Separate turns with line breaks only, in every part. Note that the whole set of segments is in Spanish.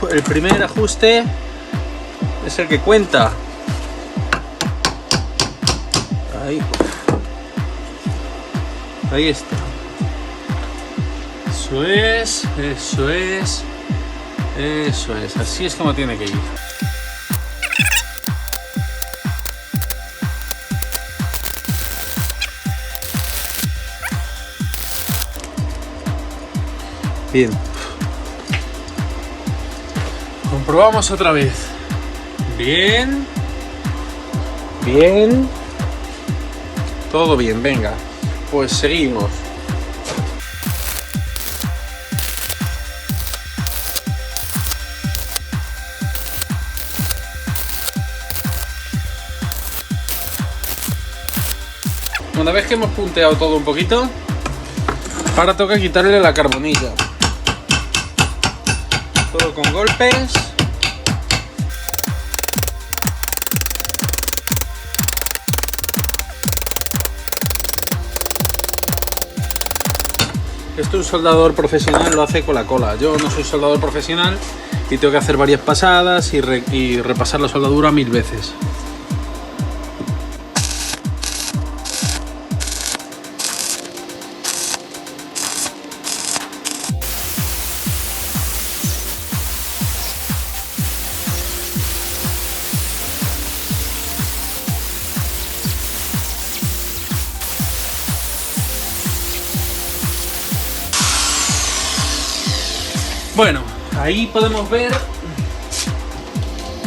el primer ajuste es el que cuenta. Ahí. Ahí está. Eso es, eso es, eso es. Así es como tiene que ir. Bien. Comprobamos otra vez. Bien. Bien. Todo bien, venga. Pues seguimos. Una vez que hemos punteado todo un poquito, ahora toca quitarle la carbonilla. Todo con golpes. Esto un soldador profesional lo hace con la cola. Yo no soy soldador profesional y tengo que hacer varias pasadas y repasar la soldadura 1000 veces. Bueno, ahí podemos ver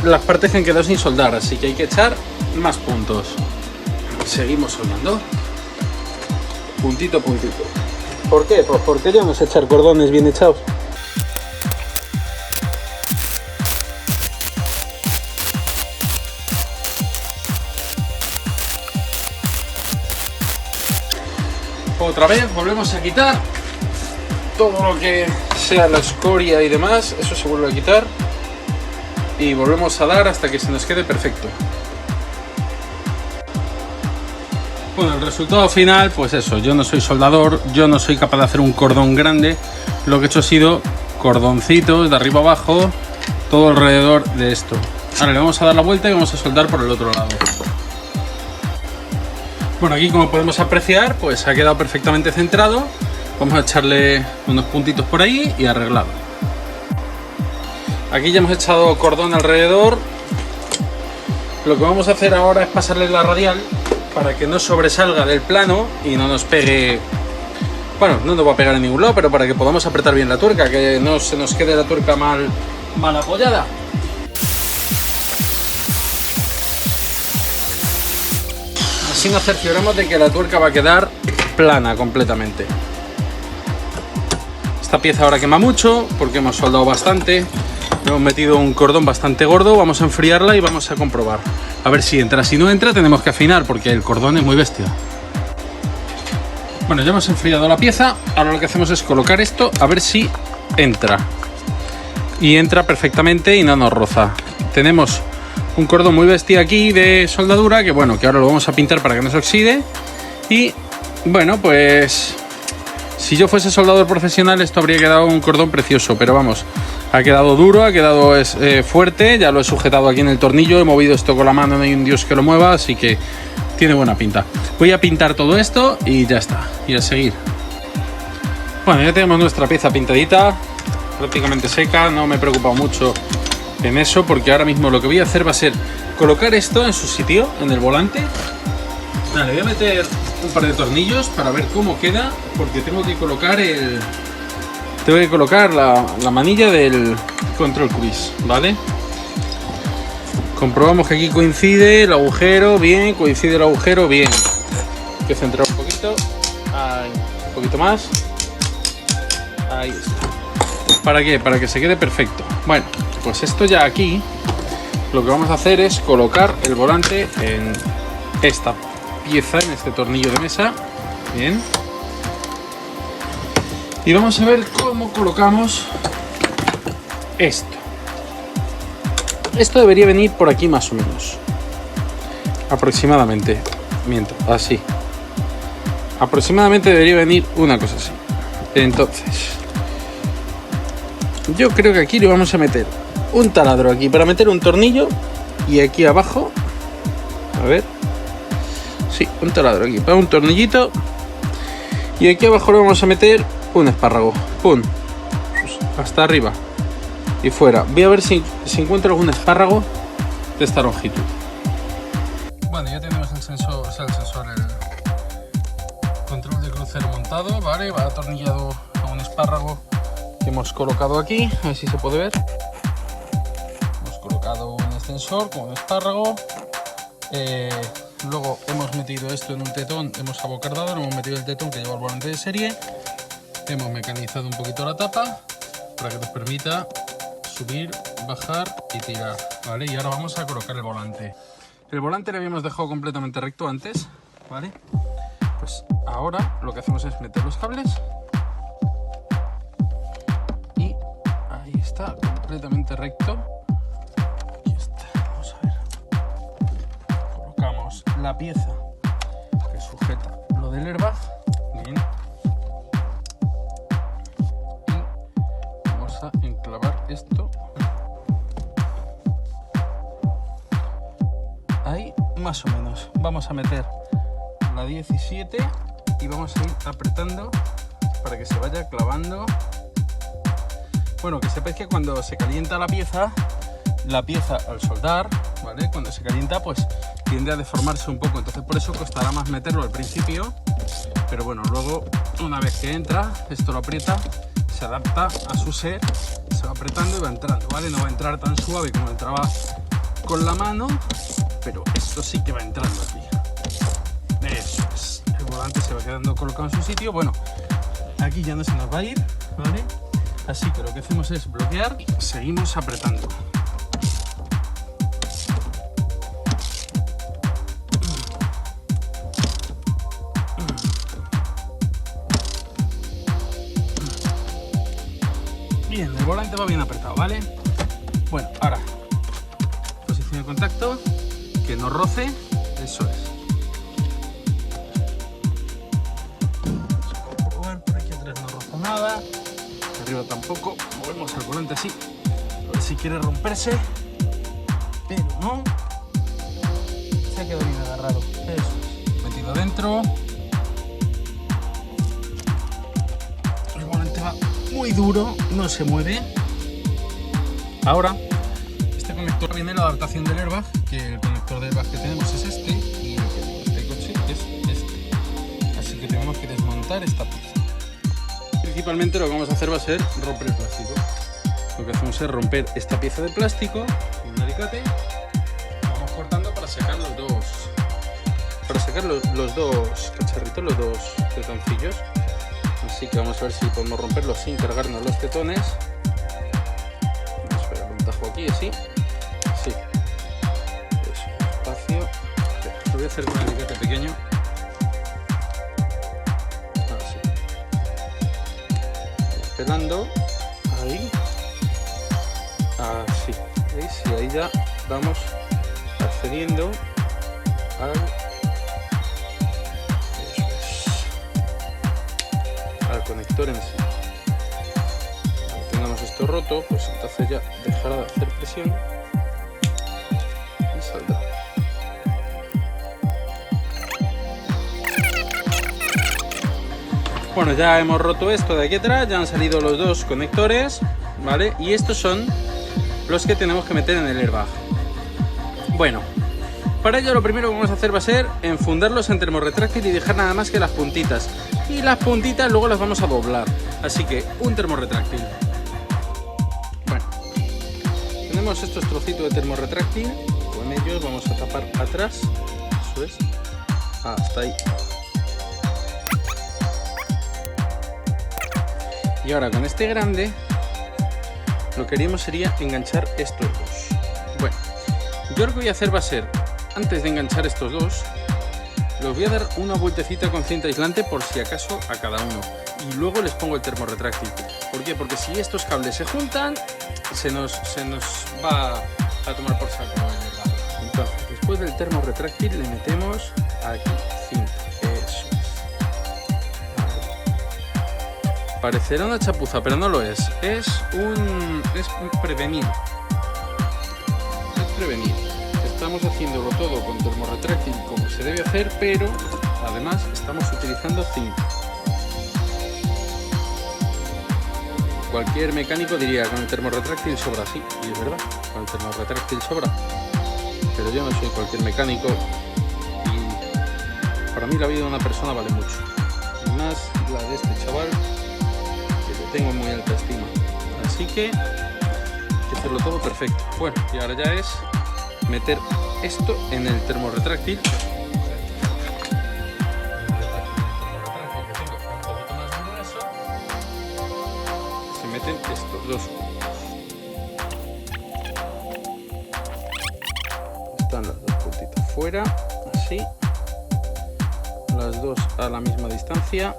las partes que han quedado sin soldar, así que hay que echar más puntos. Seguimos soldando. Puntito a puntito. ¿Por qué? Pues porque queríamos echar cordones bien echados. Otra vez volvemos a quitar todo lo que sea la escoria y demás, eso se vuelve a quitar y volvemos a dar hasta que se nos quede perfecto. Bueno, el resultado final, pues eso, yo no soy soldador, yo no soy capaz de hacer un cordón grande, lo que he hecho ha sido cordoncitos de arriba abajo, todo alrededor de esto. Ahora le vamos a dar la vuelta y vamos a soldar por el otro lado. Bueno, aquí como podemos apreciar, pues ha quedado perfectamente centrado. Vamos a echarle unos puntitos por ahí y arreglado. Aquí ya hemos echado cordón alrededor. Lo que vamos a hacer ahora es pasarle la radial para que no sobresalga del plano y no nos pegue. Bueno, no nos va a pegar en ningún lado, pero para que podamos apretar bien la tuerca, que no se nos quede la tuerca mal apoyada. Así nos cercioramos de que la tuerca va a quedar plana completamente. Esta pieza ahora quema mucho porque hemos soldado bastante. Hemos metido un cordón bastante gordo. Vamos a enfriarla y vamos a comprobar a ver si entra. Si no entra tenemos que afinar porque el cordón es muy bestia. Bueno, ya hemos enfriado la pieza. Ahora lo que hacemos es colocar esto a ver si entra. Y entra perfectamente y no nos roza. Tenemos un cordón muy bestia aquí de soldadura que bueno, que ahora lo vamos a pintar para que no se oxide. Y bueno, pues si yo fuese soldador profesional esto habría quedado un cordón precioso, pero vamos, ha quedado duro, ha quedado fuerte, ya lo he sujetado aquí en el tornillo, he movido esto con la mano, no hay un dios que lo mueva, así que tiene buena pinta. Voy a pintar todo esto y ya está, y a seguir. Bueno, ya tenemos nuestra pieza pintadita, prácticamente seca, no me he preocupado mucho en eso porque ahora mismo lo que voy a hacer va a ser colocar esto en su sitio, en el volante. Vale, voy a meter un par de tornillos para ver cómo queda, porque tengo que colocar la manilla del control cruise, ¿vale? Comprobamos que aquí coincide el agujero, bien, coincide el agujero, bien. Hay que centrar un poquito, ahí, un poquito más, ahí está. ¿Para qué? Para que se quede perfecto. Bueno, pues esto ya aquí, lo que vamos a hacer es colocar el volante en esta pieza, en este tornillo de mesa, bien. Y vamos a ver cómo colocamos esto. Esto debería venir por aquí más o menos. Aproximadamente. Miento, así. Aproximadamente debería venir una cosa así. Entonces, Yo creo que aquí le vamos a meter un taladro aquí para meter un tornillo y aquí abajo, a ver, sí, un taladro aquí para un tornillito y aquí abajo le vamos a meter un espárrago, pum, hasta arriba y fuera. Voy a ver si encuentro algún espárrago de esta longitud. Bueno, ya tenemos el sensor, el control de crucero montado, vale, va atornillado a un espárrago que hemos colocado aquí, a ver si se puede ver. Hemos colocado un extensor con un espárrago, luego hemos metido esto en un tetón, hemos abocardado, hemos metido el tetón que lleva el volante de serie, hemos mecanizado un poquito la tapa para que nos permita subir, bajar y tirar, ¿vale? Y ahora vamos a colocar el volante. El volante lo habíamos dejado completamente recto antes, ¿vale? Pues ahora lo que hacemos es meter los cables y ahí está, completamente recto. Aquí está, vamos a ver. Colocamos la pieza que sujeta lo del airbag, bien. Y vamos a enclavar esto ahí más o menos. Vamos a meter la 17 y vamos a ir apretando para que se vaya clavando. Bueno, que sepáis que cuando se calienta la pieza al soldar, ¿vale? Cuando se calienta pues tiende a deformarse un poco, entonces por eso costará más meterlo al principio, pero bueno, luego una vez que entra, esto lo aprieta, se adapta a su ser, se va apretando y va entrando, ¿vale? No va a entrar tan suave como entraba con la mano, pero esto sí que va entrando aquí. Eso es. El volante se va quedando colocado en su sitio. Bueno, aquí ya no se nos va a ir, ¿vale? Así que lo que hacemos es bloquear y seguimos apretando. Bien, el volante va bien apretado, ¿vale? Bueno, ahora posición de contacto, que no roce, eso es. Vamos a comprobar, por aquí atrás no roza nada, arriba tampoco. Movemos el volante así, a ver si quiere romperse, pero no, se ha quedado bien agarrado, eso es. Metido dentro, el volante va muy duro, no se mueve. Ahora este conector viene la adaptación del airbag, que el conector de airbag que tenemos es este y el que tiene este coche es este, así que tenemos que desmontar esta pieza. Principalmente lo que vamos a hacer va a ser romper el plástico. Lo que hacemos es romper esta pieza de plástico con un alicate, vamos cortando para sacar los dos cacharritos, los dos tetoncillos. Así que vamos a ver si podemos romperlos sin cargarnos los tetones. Vamos a esperar un tajo aquí, así. Sí. Eso, espacio. Lo voy a hacer con el alicate pequeño. Así. Pelando. Ahí. Así. ¿Veis? Y ahí ya vamos accediendo al conector en sí. Cuando tengamos esto roto, pues entonces ya dejará de hacer presión y saldrá. Bueno, ya hemos roto esto de aquí atrás, ya han salido los dos conectores, ¿vale? Y estos son los que tenemos que meter en el airbag. Bueno, para ello lo primero que vamos a hacer va a ser enfundarlos en termorretráctil y dejar nada más que las puntitas. Y las puntitas luego las vamos a doblar. Así que un termorretráctil. Bueno, tenemos estos trocitos de termorretráctil. Con ellos vamos a tapar atrás. Eso es. Hasta ahí. Y ahora con este grande, lo que haríamos sería enganchar estos dos. Bueno, yo lo que voy a hacer va a ser, antes de enganchar estos dos, los voy a dar una vueltecita con cinta aislante por si acaso a cada uno. Y luego les pongo el termorretráctil. ¿Por qué? Porque si estos cables se juntan, se nos va a tomar por saco el airbag. Entonces, después del termorretráctil le metemos aquí cinta. Eso es. Parecerá una chapuza, pero no lo es. Es prevenir. Es prevenir. Estamos haciéndolo todo con termorretráctil como se debe hacer, pero además estamos utilizando zinc. Cualquier mecánico diría con el termorretráctil sobra, sí, y es verdad, con el termorretráctil sobra. Pero yo no soy cualquier mecánico y para mí la vida de una persona vale mucho. Y más la de este chaval, que le tengo muy alta estima. Así que hay que hacerlo todo perfecto. Bueno, y ahora ya es meter esto en el termorretráctil. Se meten estos dos puntos. Están las dos puntitas fuera, así. Las dos a la misma distancia.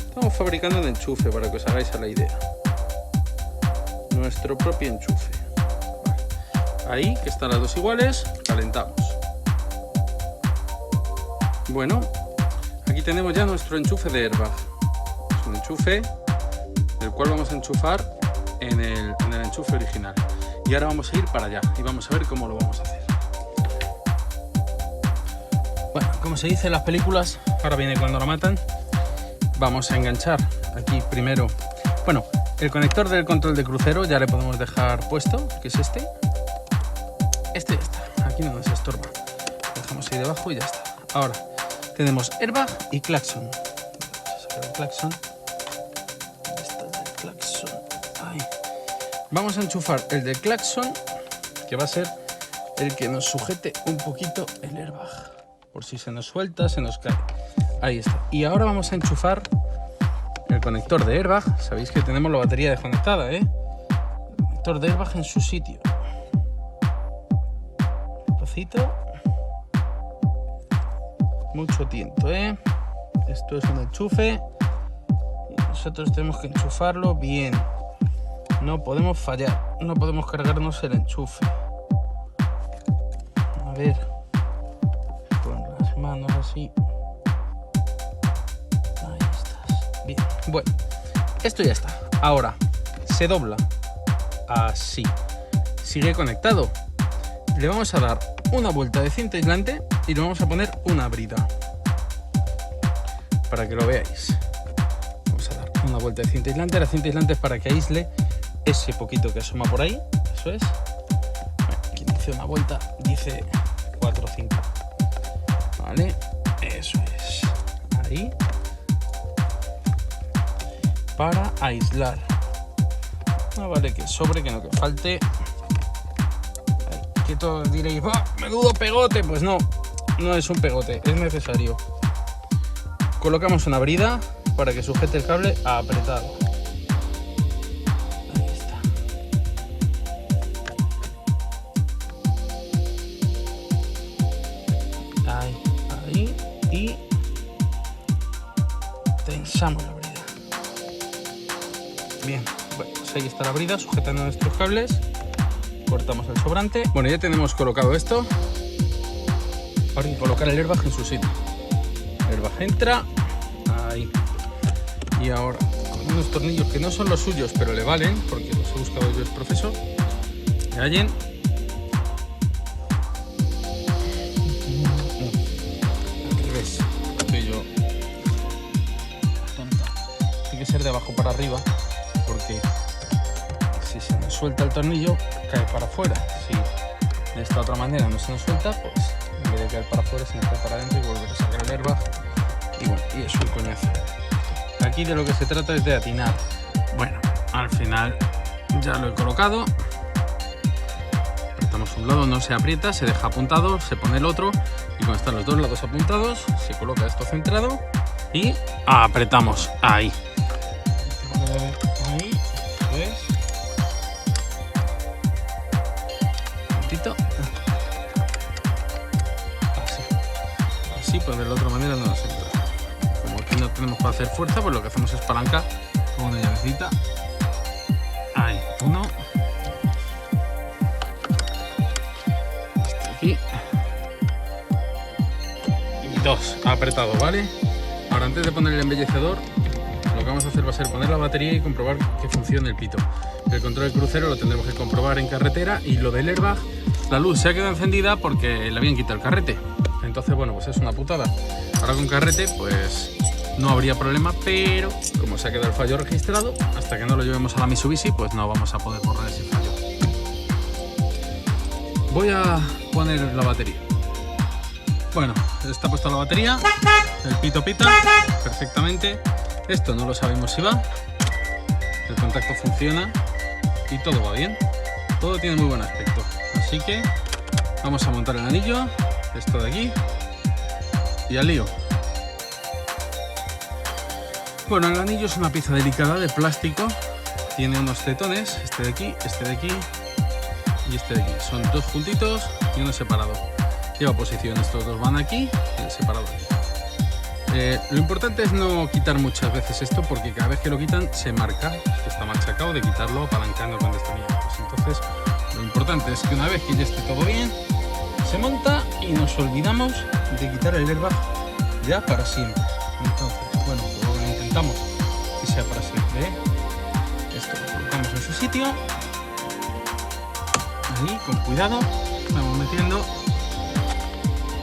Estamos fabricando un enchufe para que os hagáis a la idea. Nuestro propio enchufe. Ahí, que están las dos iguales, calentamos. Bueno, aquí tenemos ya nuestro enchufe de airbag. Es un enchufe del cual vamos a enchufar en el enchufe original. Y ahora vamos a ir para allá y vamos a ver cómo lo vamos a hacer. Bueno, como se dice en las películas, ahora viene cuando la matan. Vamos a enganchar aquí primero. Bueno, el conector del control de crucero ya le podemos dejar puesto, que es este. Este ya está, aquí no nos estorba. Lo dejamos ahí debajo y ya está. Ahora tenemos airbag y claxon. Vamos a sacar el claxon. ¿Dónde está el del claxon? Ahí. Vamos a enchufar el del claxon, que va a ser el que nos sujete un poquito el airbag. Por si se nos suelta, se nos cae. Ahí está. Y ahora vamos a enchufar el conector de airbag. Sabéis que tenemos la batería desconectada, ¿eh? El conector de airbag en su sitio. Despacito. Mucho tiento, ¿eh? Esto es un enchufe y nosotros tenemos que enchufarlo bien. No podemos fallar. No podemos cargarnos el enchufe. A ver. Con las manos así. Ahí estás. Bien. Bueno, esto ya está. Ahora se dobla así. Sigue conectado. Le vamos a dar una vuelta de cinta aislante y le vamos a poner una brida para que lo veáis. Vamos a dar una vuelta de cinta aislante. La cinta aislante es para que aísle ese poquito que asoma por ahí. Eso es. Aquí dice una vuelta, dice 4 o 5. Vale, eso es. Ahí. Para aislar. No vale que sobre, que no que falte. Que todos diréis, ¡oh, menudo pegote! Pues no, no es un pegote, es necesario. Colocamos una brida para que sujete el cable apretado. Ahí está. Ahí y tensamos la brida. Bien, bueno, pues ahí está la brida sujetando nuestros cables. Cortamos el sobrante. Bueno, ya tenemos colocado esto. Ahora hay que colocar el airbag en su sitio. El airbag entra ahí. Y ahora con unos tornillos que no son los suyos, pero le valen, porque los he buscado yo, es profesor. ¿Me hallen? Al revés. Estoy yo tonta. Tiene que ser de abajo para arriba, porque si se nos suelta el tornillo, cae para afuera. Si de esta otra manera no se nos suelta, pues en vez de caer para afuera, se nos cae para adentro y volver a sacar el airbag. Y bueno, y es un coñazo. Aquí de lo que se trata es de atinar. Bueno, al final ya lo he colocado. Apretamos un lado, no se aprieta, se deja apuntado, se pone el otro. Y cuando están los dos lados apuntados, se coloca esto centrado y apretamos ahí. Ahí, ¿ves? Así, pues de la otra manera no nos entra. Como aquí no tenemos para hacer fuerza, pues lo que hacemos es palanca con una llavecita. Ahí, uno. Este aquí. Y dos, apretado, ¿vale? Ahora antes de poner el embellecedor, lo que vamos a hacer va a ser poner la batería y comprobar que funcione el pito. El control del crucero lo tendremos que comprobar en carretera, y lo del airbag, la luz se ha quedado encendida porque le habían quitado el carrete. Entonces, bueno, pues es una putada. Ahora con carrete, pues no habría problema, pero como se ha quedado el fallo registrado, hasta que no lo llevemos a la Mitsubishi, pues no vamos a poder borrar ese fallo. Voy a poner la batería. Bueno, está puesta la batería, el pito pita perfectamente. Esto no lo sabemos si va, el contacto funciona y todo va bien. Todo tiene muy buen aspecto, así que vamos a montar el anillo, esto de aquí, y al lío. Bueno, el anillo es una pieza delicada de plástico, tiene unos tetones, este de aquí y este de aquí. Son dos juntitos y uno separado. Lleva posición, estos dos van aquí y el separado aquí. Lo importante es no quitar muchas veces esto, porque cada vez que lo quitan se marca. Esto está machacado, de quitarlo apalancando con destornilladores. Entonces, lo importante es que una vez que ya esté todo bien, se monta y nos olvidamos de quitar el airbag ya para siempre. Entonces, bueno, pues lo intentamos que sea para siempre, ¿eh? Esto lo colocamos en su sitio. Ahí, con cuidado, vamos metiendo.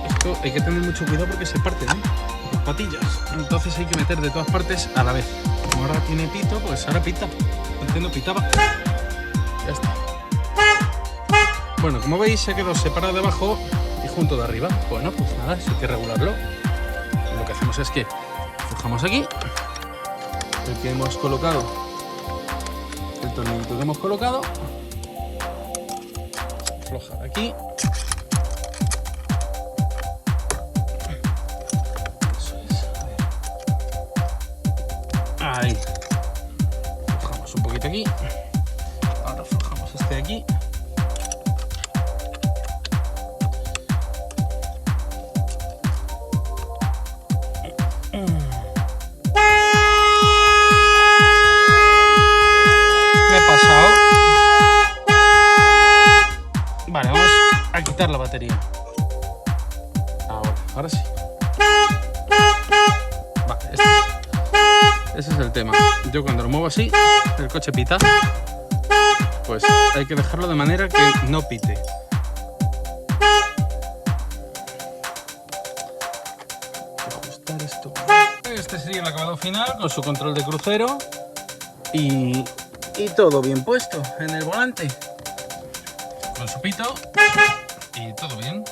Esto hay que tener mucho cuidado porque se parten, ¿eh? Las patillas. Entonces hay que meter de todas partes a la vez. Como ahora tiene pito, pues ahora pita. Antes no pitaba. Ya está. Bueno, como veis, se ha quedado separado de abajo y junto de arriba. Bueno, pues nada, eso hay que regularlo. Lo que hacemos es que aflojamos aquí el que hemos colocado, el tornillito que hemos colocado. Aflojar aquí. Ahí. Aflojamos un poquito aquí. Ahora aflojamos este de aquí. Me he pasado. Vale, vamos a quitar la batería. Ahora sí. Vale, ese es el tema. Yo cuando lo muevo así, el coche pita. Pues hay que dejarlo de manera que no pite. Hay que ajustar esto. Este sería el acabado final con su control de crucero y todo bien puesto en el volante. Con su pito y todo bien.